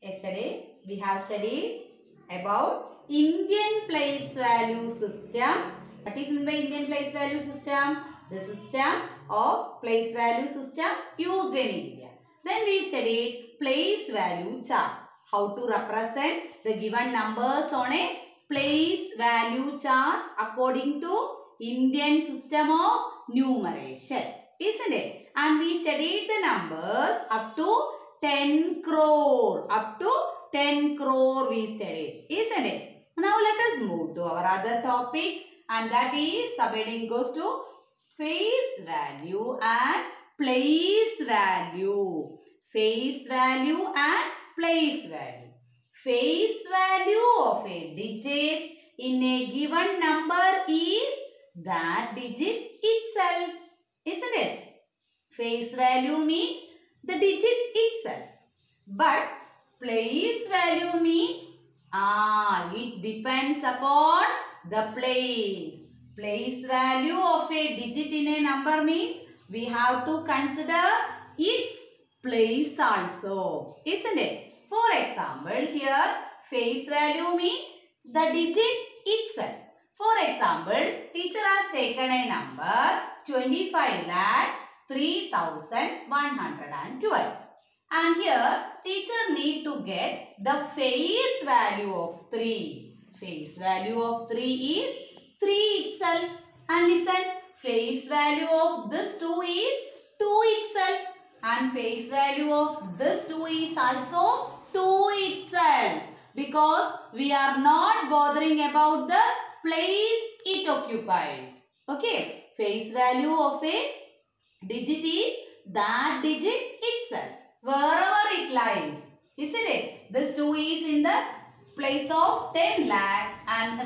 Yesterday we have studied about Indian place value system. What is meant by Indian place value system? The system of place value system used in India. Then we studied place value chart. How to represent the given numbers on a place value chart according to Indian system of numeration. Isn't it? And we studied the numbers up to 10 crore. Up to 10 crore we studied. Isn't it? Now let us move to our other topic, and that is subheading goes to face value and place value. Face value and place value. Face value of a digit in a given number is that digit itself. Isn't it? Face value means the digit itself. But place value means it depends upon the place. Place value of a digit in a number means we have to consider its place also. Isn't it? For example, here face value means the digit itself. For example, teacher has taken a number 25 lakh 3112. And here teacher need to get the face value of 3. Face value of 3 is 3 itself. And listen, face value of this 2 is 2 itself. And face value of this 2 is also 2 itself. Because we are not bothering about the place it occupies. Okay. Face value of a digit is that digit itself. Wherever it lies. Isn't it? This 2 is in the place of 10 lakhs and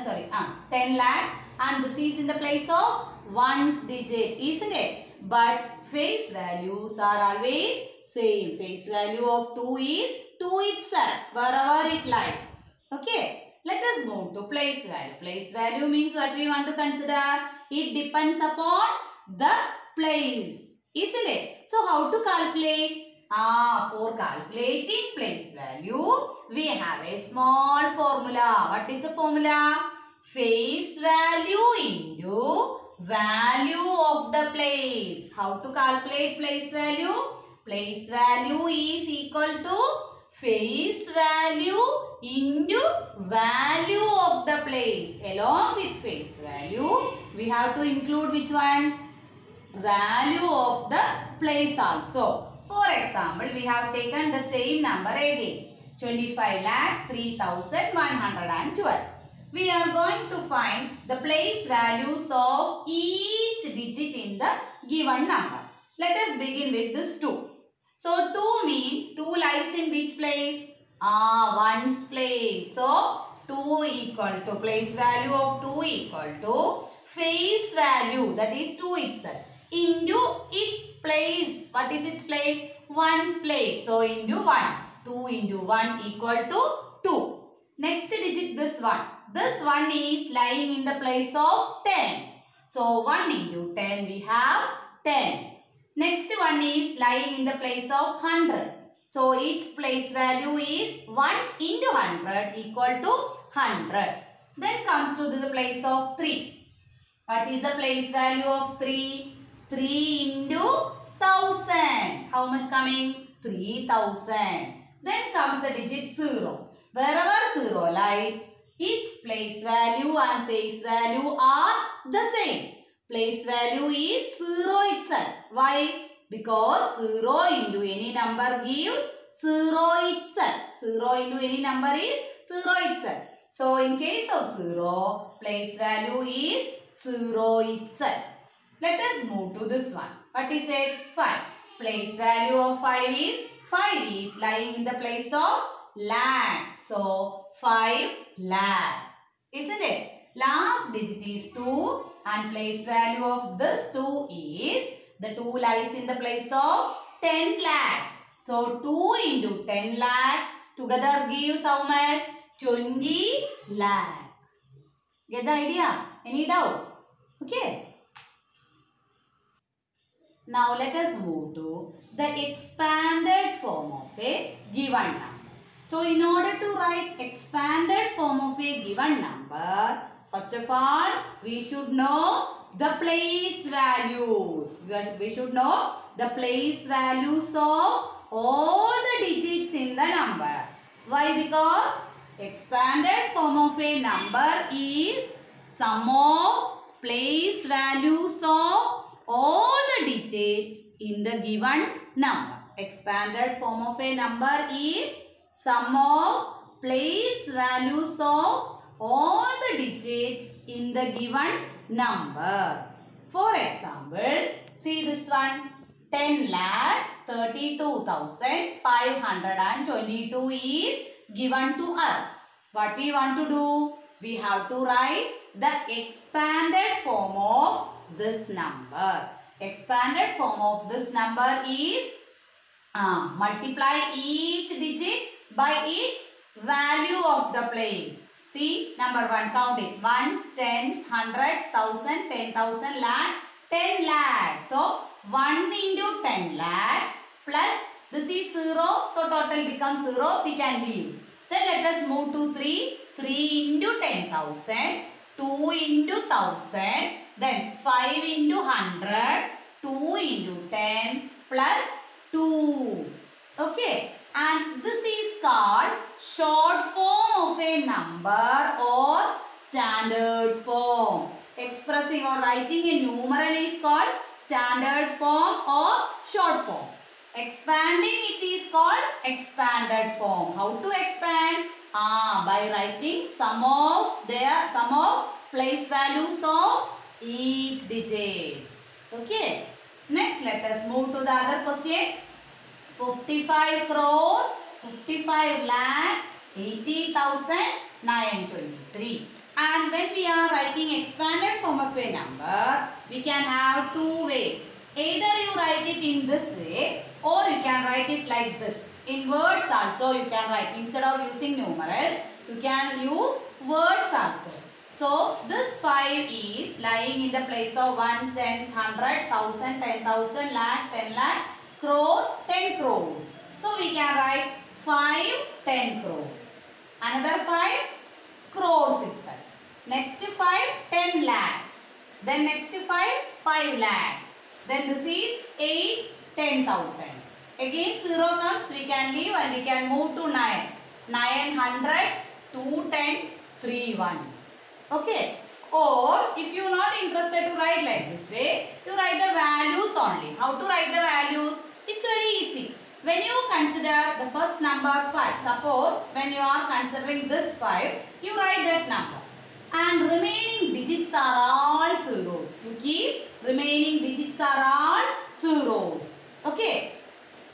10 lakhs, and this is in the place of 1's digit. Isn't it? But face values are always same. Face value of 2 is 2 itself. Wherever it lies. Okay. Let us move to place value. Place value means what we want to consider. It depends upon the place. Isn't it? So how to calculate? For calculating place value, we have a small formula. What is the formula? Face value into value of the place. How to calculate place value? Place value is equal to face value into value of the place. Along with face value, we have to include which one? Value of the place also. For example, we have taken the same number again. 25 lakh 3112. We are going to find the place values of each digit in the given number. Let us begin with this 2. So 2 means 2 lies in which place? 1's place. So 2 equal to place value of 2 equal to face value, that is 2 itself, into its place. What is its place? 1's place. So into 1. 2 into 1 equal to 2. Next digit, this one. This one is lying in the place of tens. So 1 into 10 we have 10. Next one is lying in the place of 100. So its place value is 1 into 100 equal to 100. Then comes to the place of 3. What is the place value of 3? 3 into 1000. How much coming? 3000. Then comes the digit 0. Wherever 0 lies, its place value and face value are the same. Place value is 0 itself. Why? Because 0 into any number gives 0 itself. 0 into any number is 0 itself. So in case of 0, place value is 0 itself. Let us move to this one. What is it? 5. Place value of 5 is lying in the place of lakh. So 5 lakh. Isn't it? Last digit is 2 and place value of this 2 is, the 2 lies in the place of 10 lakhs. So 2 into 10 lakhs together gives how much? 20 lakh. Get the idea? Any doubt? Okay. Now let us move to the expanded form of a given number. So in order to write expanded form of a given number, first of all, we should know the place values. We should know the place values of all the digits in the number. Why? Because expanded form of a number is sum of place values of all the digits in the given number. Expanded form of a number is sum of place values of all the digits in the given number. For example, see this one. 10,32,522 is given to us. What we want to do? We have to write the expanded form of this number. Expanded form of this number is multiply each digit by its value of the place. See, number 1, count it. Ones, tens, hundreds, thousand, 10,000, lakh, 10 lakh. So, 1 into 10 lakh plus this is 0. So, total becomes 0. We can leave. Then let us move to 3. 3 into 10,000. 2 into 1,000. Then 5 into 100. 2 into 10 plus 2. Okay. And this is called short form of a number or standard form. Expressing or writing a numeral is called standard form or short form. Expanding it is called expanded form. How to expand? By writing sum of place values of each digits. Okay. Next, let us move to the other question. 55 crore, 55 lakh, 80,923. And when we are writing expanded form of a number, we can have two ways. Either you write it in this way or you can write it like this. In words also you can write. Instead of using numerals, you can use words also. So this 5 is lying in the place of ones, tens, 100, 1,000, 10,000, lakh, 10 lakh, crore, 10 crores. So we can write 5, 10 crores. Another 5 crores itself. Next 5, 10 lakhs. Then next 5, 5 lakhs. Then this is 8, 10,000. Again 0 comes, we can leave and we can move to 9. 9 hundreds, 2 tens, 3 ones. Okay. Or if you are not interested to write like this way, you write the values only. How to write the values? It's very easy. When you consider the first number 5, suppose when you are considering this 5, you write that number. And remaining digits are all zeros. You keep remaining digits are all zeros. Okay.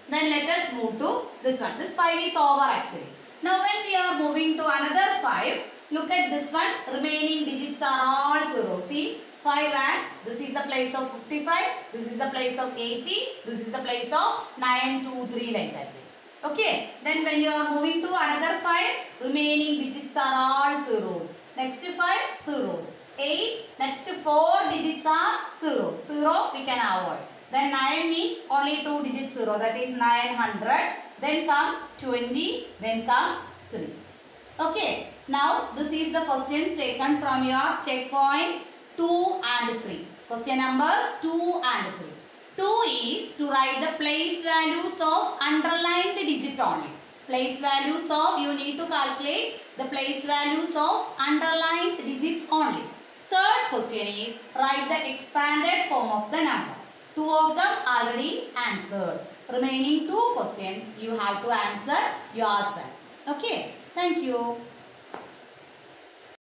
Then let us move to this one. This 5 is over actually. Now when we are moving to another 5, look at this one. Remaining digits are all zeros. See, 5 and this is the place of 55. This is the place of 80. This is the place of 9, 2, 3 like that way. Okay. Then when you are moving to another 5, remaining digits are all zeros. Next 5, zeros. 8, next 4 digits are zeros. 0 we can avoid. Then 9 means only 2 digits 0. That is 900. Then comes 20. Then comes 3. Okay. Now this is the questions taken from your checkpoint 2 and 3. Question numbers 2 and 3. 2 is to write the place values of underlined digit only. Place values of, you need to calculate the place values of underlined digits only. Third question is write the expanded form of the number. 2 of them already answered. Remaining 2 questions you have to answer yourself. Okay. Thank you.